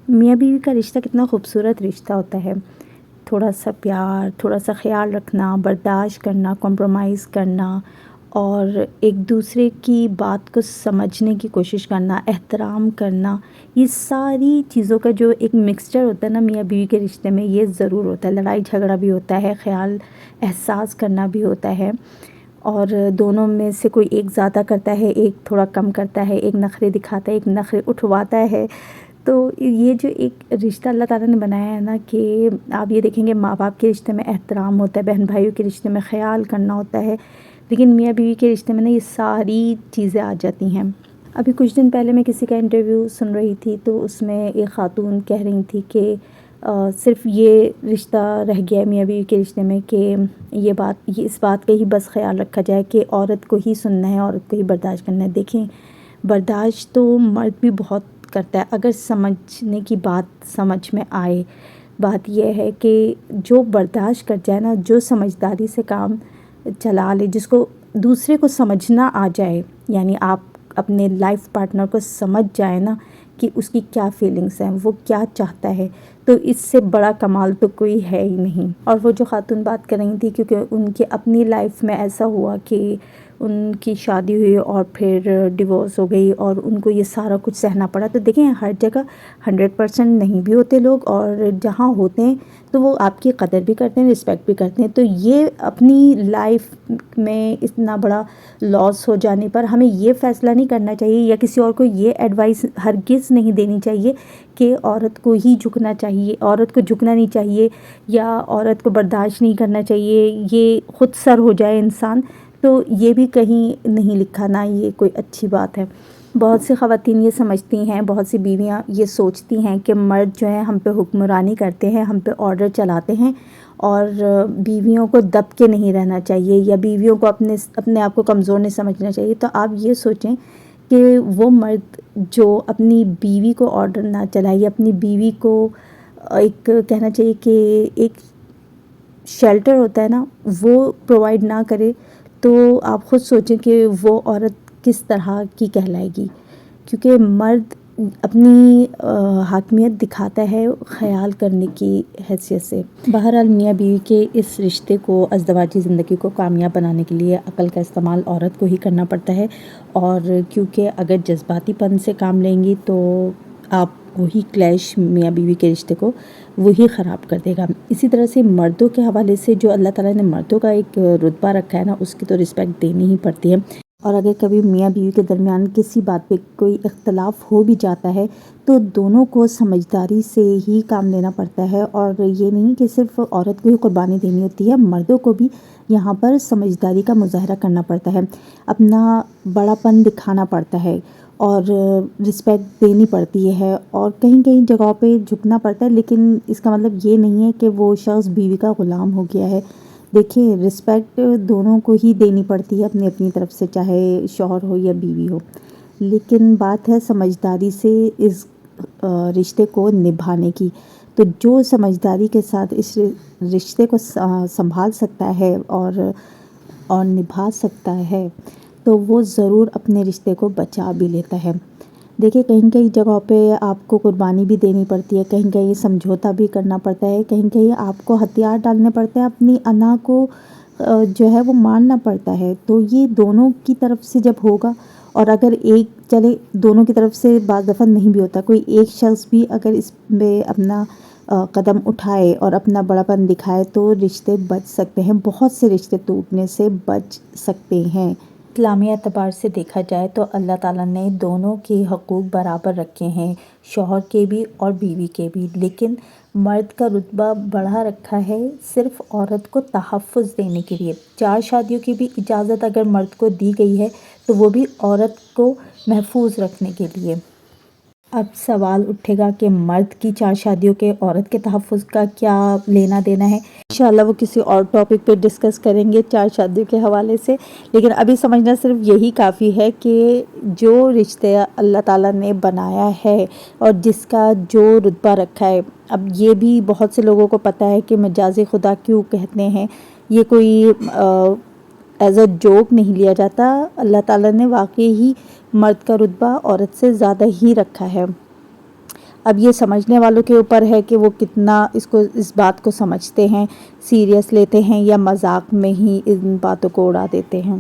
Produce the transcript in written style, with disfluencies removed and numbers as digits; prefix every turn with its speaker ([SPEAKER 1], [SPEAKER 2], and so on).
[SPEAKER 1] میاں بیوی کا رشتہ کتنا خوبصورت رشتہ ہوتا ہے. تھوڑا سا پیار، تھوڑا سا خیال رکھنا، برداشت کرنا، کمپرومائز کرنا اور ایک دوسرے کی بات کو سمجھنے کی کوشش کرنا، احترام کرنا، یہ ساری چیزوں کا جو ایک مکسچر ہوتا ہے نا میاں بیوی کے رشتے میں، یہ ضرور ہوتا ہے. لڑائی جھگڑا بھی ہوتا ہے، خیال احساس کرنا بھی ہوتا ہے، اور دونوں میں سے کوئی ایک زیادہ کرتا ہے، ایک تھوڑا کم کرتا ہے، ایک نخرے دکھاتا ہے، ایک نخرے اٹھواتا ہے. تو یہ جو ایک رشتہ اللہ تعالیٰ نے بنایا ہے نا، کہ آپ یہ دیکھیں گے ماں باپ کے رشتے میں احترام ہوتا ہے، بہن بھائیوں کے رشتے میں خیال کرنا ہوتا ہے، لیکن میاں بیوی کے رشتے میں نا یہ ساری چیزیں آ جاتی ہیں. ابھی کچھ دن پہلے میں کسی کا انٹرویو سن رہی تھی، تو اس میں ایک خاتون کہہ رہی تھی کہ صرف یہ رشتہ رہ گیا ہے میاں بیوی کے رشتے میں کہ یہ اس بات کا ہی بس خیال رکھا جائے کہ عورت کو ہی سننا ہے، عورت کو ہی برداشت کرنا ہے. دیکھیں، برداشت تو مرد بھی بہت کرتا ہے اگر سمجھنے کی بات سمجھ میں آئے. بات یہ ہے کہ جو برداشت کر جائے نا، جو سمجھداری سے کام چلا لے، جس کو دوسرے کو سمجھنا آ جائے، یعنی آپ اپنے لائف پارٹنر کو سمجھ جائے نا کہ اس کی کیا فیلنگس ہیں، وہ کیا چاہتا ہے، تو اس سے بڑا کمال تو کوئی ہے ہی نہیں. اور وہ جو خاتون بات کر رہی تھی، کیونکہ ان کی اپنی لائف میں ایسا ہوا کہ ان کی شادی ہوئی اور پھر ڈیورس ہو گئی اور ان کو یہ سارا کچھ سہنا پڑا. تو دیکھیں، ہر جگہ 100% نہیں بھی ہوتے لوگ، اور جہاں ہوتے ہیں تو وہ آپ کی قدر بھی کرتے ہیں، رسپیکٹ بھی کرتے ہیں. تو یہ اپنی لائف میں اتنا بڑا لاس ہو جانے پر ہمیں یہ فیصلہ نہیں کرنا چاہیے، یا کسی اور کو یہ ایڈوائس ہرگز نہیں دینی چاہیے کہ عورت کو ہی جھکنا چاہیے، عورت کو جھکنا نہیں چاہیے، یا عورت کو برداشت نہیں کرنا چاہیے، یہ خود سر ہو جائے انسان. تو یہ بھی کہیں نہیں لکھا، نہ یہ کوئی اچھی بات ہے. بہت سی خواتین یہ سمجھتی ہیں، بہت سی بیویاں یہ سوچتی ہیں کہ مرد جو ہیں ہم پہ حکمرانی کرتے ہیں، ہم پہ آرڈر چلاتے ہیں، اور بیویوں کو دب کے نہیں رہنا چاہیے، یا بیویوں کو اپنے آپ کو کمزور نہیں سمجھنا چاہیے. تو آپ یہ سوچیں کہ وہ مرد جو اپنی بیوی کو آرڈر نہ چلائے، یا اپنی بیوی کو ایک کہنا چاہیے کہ ایک شیلٹر ہوتا ہے نا، وہ پرووائڈ نہ کرے، تو آپ خود سوچیں کہ وہ عورت کس طرح کی کہلائے گی. کیونکہ مرد اپنی حاکمیت دکھاتا ہے خیال کرنے کی حیثیت سے. بہرحال میاں بیوی کے اس رشتے کو، ازدواجی زندگی کو کامیاب بنانے کے لیے عقل کا استعمال عورت کو ہی کرنا پڑتا ہے، اور کیونکہ اگر جذباتی پن سے کام لیں گی تو آپ وہی کلیش میاں بیوی کے رشتے کو وہی خراب کر دے گا. اسی طرح سے مردوں کے حوالے سے جو اللہ تعالیٰ نے مردوں کا ایک رتبہ رکھا ہے نا، اس کی تو رسپیکٹ دینی ہی پڑتی ہے. اور اگر کبھی میاں بیوی کے درمیان کسی بات پہ کوئی اختلاف ہو بھی جاتا ہے تو دونوں کو سمجھداری سے ہی کام لینا پڑتا ہے، اور یہ نہیں کہ صرف عورت کو ہی قربانی دینی ہوتی ہے، مردوں کو بھی یہاں پر سمجھداری کا مظاہرہ کرنا پڑتا ہے، اپنا بڑا پن دکھانا پڑتا ہے، اور رسپیکٹ دینی پڑتی ہے، اور کہیں کہیں جگہوں پہ جھکنا پڑتا ہے. لیکن اس کا مطلب یہ نہیں ہے کہ وہ شخص بیوی کا غلام ہو گیا ہے. دیکھیں، رسپیکٹ دونوں کو ہی دینی پڑتی ہے اپنی اپنی طرف سے، چاہے شوہر ہو یا بیوی ہو. لیکن بات ہے سمجھداری سے اس رشتے کو نبھانے کی. تو جو سمجھداری کے ساتھ اس رشتے کو سنبھال سکتا ہے اور نبھا سکتا ہے، تو وہ ضرور اپنے رشتے کو بچا بھی لیتا ہے. دیکھیں، کہیں کہیں جگہوں پہ آپ کو قربانی بھی دینی پڑتی ہے، کہیں کہیں سمجھوتا بھی کرنا پڑتا ہے، کہیں کہیں آپ کو ہتھیار ڈالنے پڑتے ہیں، اپنی انا کو جو ہے وہ ماننا پڑتا ہے. تو یہ دونوں کی طرف سے جب ہوگا، اور اگر ایک چلے دونوں کی طرف سے بعض دفعہ نہیں بھی ہوتا، کوئی ایک شخص بھی اگر اس پہ اپنا قدم اٹھائے اور اپنا بڑا پن دکھائے تو رشتے بچ سکتے ہیں، بہت سے رشتے ٹوٹنے سے بچ سکتے ہیں. اسلامی اعتبار سے دیکھا جائے تو اللہ تعالیٰ نے دونوں کے حقوق برابر رکھے ہیں، شوہر کے بھی اور بیوی کے بھی، لیکن مرد کا رتبہ بڑھا رکھا ہے صرف عورت کو تحفظ دینے کے لیے. 4 شادیوں کی بھی اجازت اگر مرد کو دی گئی ہے تو وہ بھی عورت کو محفوظ رکھنے کے لیے. اب سوال اٹھے گا کہ مرد کی 4 شادیوں کے عورت کے تحفظ کا کیا لینا دینا ہے. انشاءاللہ وہ کسی اور ٹاپک پہ ڈسکس کریں گے 4 شادیوں کے حوالے سے. لیکن ابھی سمجھنا صرف یہی کافی ہے کہ جو رشتے اللہ تعالیٰ نے بنایا ہے اور جس کا جو رتبہ رکھا ہے، اب یہ بھی بہت سے لوگوں کو پتہ ہے کہ مجاز خدا کیوں کہتے ہیں، یہ کوئی ایز اے جوک نہیں لیا جاتا. اللہ تعالیٰ نے واقعی ہی مرد کا رتبہ عورت سے زیادہ ہی رکھا ہے. اب یہ سمجھنے والوں کے اوپر ہے کہ وہ کتنا اس بات کو سمجھتے ہیں، سیریس لیتے ہیں یا مذاق میں ہی ان باتوں کو اڑا دیتے ہیں۔